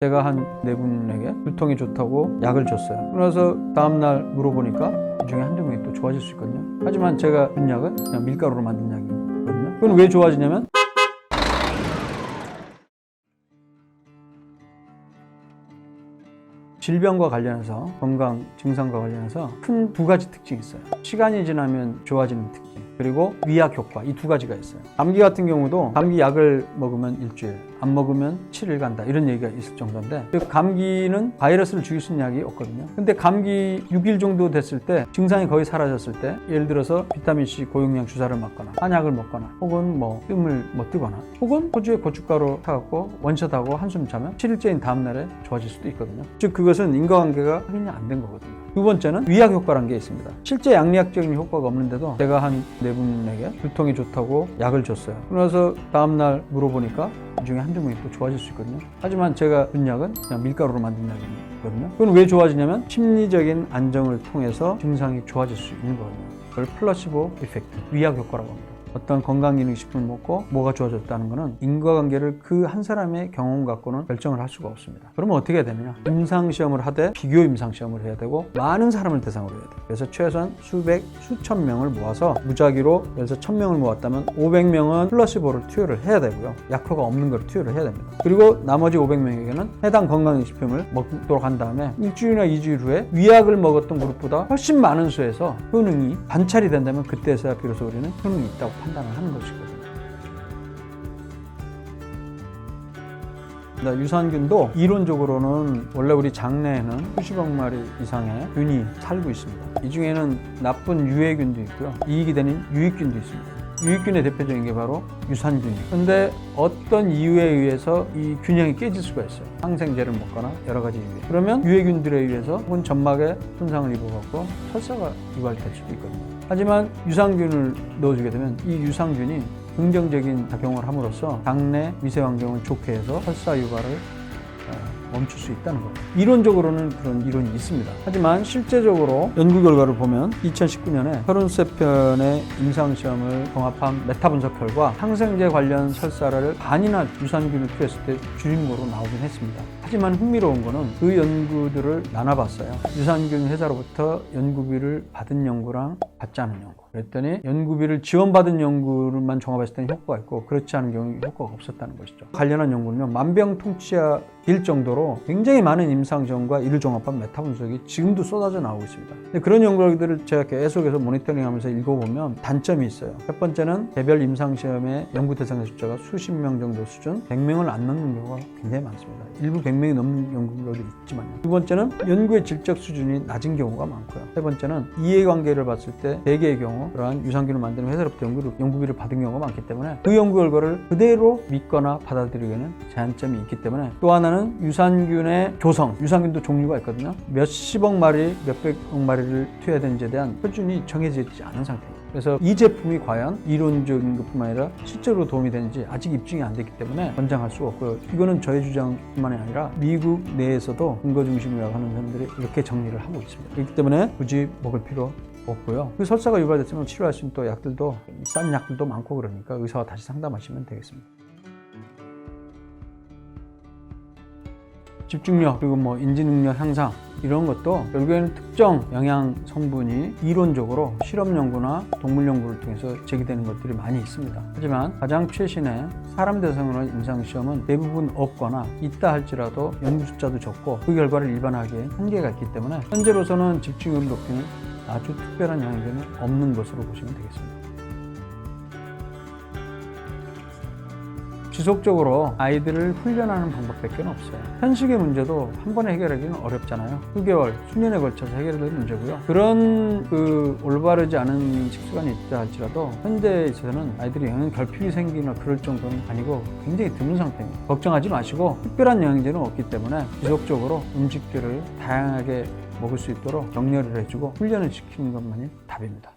제가 한 네 분에게 두통이 좋다고 약을 줬어요. 그래서 다음날 물어보니까 이 중에 한두 명이 또 좋아질 수 있거든요. 하지만 제가 준 약은 그냥 밀가루로 만든 약이거든요. 그건 왜 좋아지냐면 질병과 관련해서, 건강 증상과 관련해서 큰 두 가지 특징이 있어요. 시간이 지나면 좋아지는 특징, 그리고 위약 효과, 이 두 가지가 있어요. 감기 같은 경우도 감기 약을 먹으면 일주일, 안 먹으면 7일 간다, 이런 얘기가 있을 정도인데, 감기는 바이러스를 죽일 수 있는 약이 없거든요. 근데 감기 6일 정도 됐을 때, 증상이 거의 사라졌을 때, 예를 들어서 비타민C 고용량 주사를 맞거나 한약을 먹거나, 혹은 뜸을 뜨거나, 혹은 호주에 고춧가루 타갖고 원샷하고 한숨 자면 7일째인 다음날에 좋아질 수도 있거든요. 즉 그것은 인과관계가 확인이 안 된 거거든요. 두 번째는 위약 효과라는 게 있습니다. 실제 양리학적인 효과가 없는데도 제가 한 네 분에게 두통이 좋다고 약을 줬어요. 그래서 다음날 물어보니까 이 중에 한두 명이 또 좋아질 수 있거든요. 하지만 제가 준 약은 그냥 밀가루로 만든 약이거든요. 그건 왜 좋아지냐면 심리적인 안정을 통해서 증상이 좋아질 수 있는 거거든요. 그걸 플라시보 이펙트, 위약 효과라고 합니다. 어떤 건강기능식품을 먹고 뭐가 좋아졌다는 것은 인과관계를 그 한 사람의 경험 갖고는 결정을 할 수가 없습니다. 그러면 어떻게 해야 되느냐? 임상시험을 하되 비교 임상시험을 해야 되고 많은 사람을 대상으로 해야 돼요. 그래서 최소한 수백, 수천 명을 모아서 무작위로, 그래서 1000명을 모았다면 500명은 플라시보를 투여를 해야 되고요. 약효가 없는 걸 투여를 해야 됩니다. 그리고 나머지 500명에게는 해당 건강기능식품을 먹도록 한 다음에 일주일이나 2주일 후에 위약을 먹었던 그룹보다 훨씬 많은 수에서 효능이 관찰이 된다면 그때서야 비로소 우리는 효능이 있다고 판단을 하는 것이거든요. 유산균도 이론적으로는 원래 우리 장내에는 수십억 마리 이상의 균이 살고 있습니다. 이 중에는 나쁜 유해균도 있고요, 이익이 되는 유익균도 있습니다. 유익균의 대표적인 게 바로 유산균이에요. 근데 어떤 이유에 의해서 이 균형이 깨질 수가 있어요. 항생제를 먹거나 여러 가지 이유에. 그러면 유해균들에 의해서 혹은 점막에 손상을 입어갖고 설사가 유발될 수도 있거든요. 하지만 유산균을 넣어주게 되면 이 유산균이 긍정적인 작용을 함으로써 장내 미세 환경을 좋게 해서 설사 유발을 멈출 수 있다는 거예요. 이론적으로는 그런 이론이 있습니다. 하지만 실제적으로 연구 결과를 보면 2019년에 33편의 임상시험을 종합한 메타 분석 결과 항생제 관련 설사를 반이나 유산균을 투여했을 때 주인공으로 나오긴 했습니다. 하지만 흥미로운 거는 그 연구들을 나눠봤어요. 유산균 회사로부터 연구비를 받은 연구랑 받지 않은 연구. 그랬더니 연구비를 지원받은 연구를만 종합했을 때는 효과가 있고, 그렇지 않은 경우에 효과가 없었다는 것이죠. 관련한 연구는요, 만병통치약일 정도로 굉장히 많은 임상시험과 이를 종합한 메타 분석이 지금도 쏟아져 나오고 있습니다. 근데 그런 연구들을 제가 계속해서 모니터링하면서 읽어보면 단점이 있어요. 첫 번째는 개별 임상시험의 연구 대상의 숫자가 수십 명 정도 수준, 100명을 안 넘는 경우가 굉장히 많습니다. 일부 100명이 넘는 연구들도 있지만요. 두 번째는 연구의 질적 수준이 낮은 경우가 많고요. 세 번째는 이해관계를 봤을 때 대개의 경우 그러한 유산균을 만드는 회사로부터 연구비를 받은 경우가 많기 때문에 그 연구 결과를 그대로 믿거나 받아들이기에는 제한점이 있기 때문에, 또 하나는 유산균의 조성, 유산균도 종류가 있거든요. 몇십억 마리, 몇백억 마리를 투여해야 되는지에 대한 표준이 정해져 있지 않은 상태입니다. 그래서 이 제품이 과연 이론적인 것뿐만 아니라 실제로 도움이 되는지 아직 입증이 안 됐기 때문에 권장할 수가 없고요. 이거는 저의 주장뿐만이 아니라 미국 내에서도 근거 중심이라고 하는 사람들이 이렇게 정리를 하고 있습니다. 그렇기 때문에 굳이 먹을 필요 없고요. 그 설사가 유발됐으면 치료할 수 있는 또 약들도, 싼 약들도 많고 그러니까 의사와 다시 상담하시면 되겠습니다. 집중력, 그리고 인지능력 향상, 이런 것도 결국에는 특정 영양 성분이 이론적으로 실험 연구나 동물 연구를 통해서 제기되는 것들이 많이 있습니다. 하지만 가장 최신의 사람 대상으로 한 임상시험은 대부분 없거나 있다 할지라도 연구 숫자도 적고 그 결과를 일반화하기에 한계가 있기 때문에 현재로서는 집중력 높이는 아주 특별한 영향은 없는 것으로 보시면 되겠습니다. 지속적으로 아이들을 훈련하는 방법밖에 없어요. 현식의 문제도 한 번에 해결하기는 어렵잖아요. 수개월, 수년에 걸쳐서 해결될 문제고요. 그런 올바르지 않은 식습관이 있다 할지라도 현재에 있어서는 아이들이 영양 결핍이 생기거나 그럴 정도는 아니고 굉장히 드문 상태입니다. 걱정하지 마시고, 특별한 영양제는 없기 때문에 지속적으로 음식들을 다양하게 먹을 수 있도록 격려를 해주고 훈련을 시키는 것만이 답입니다.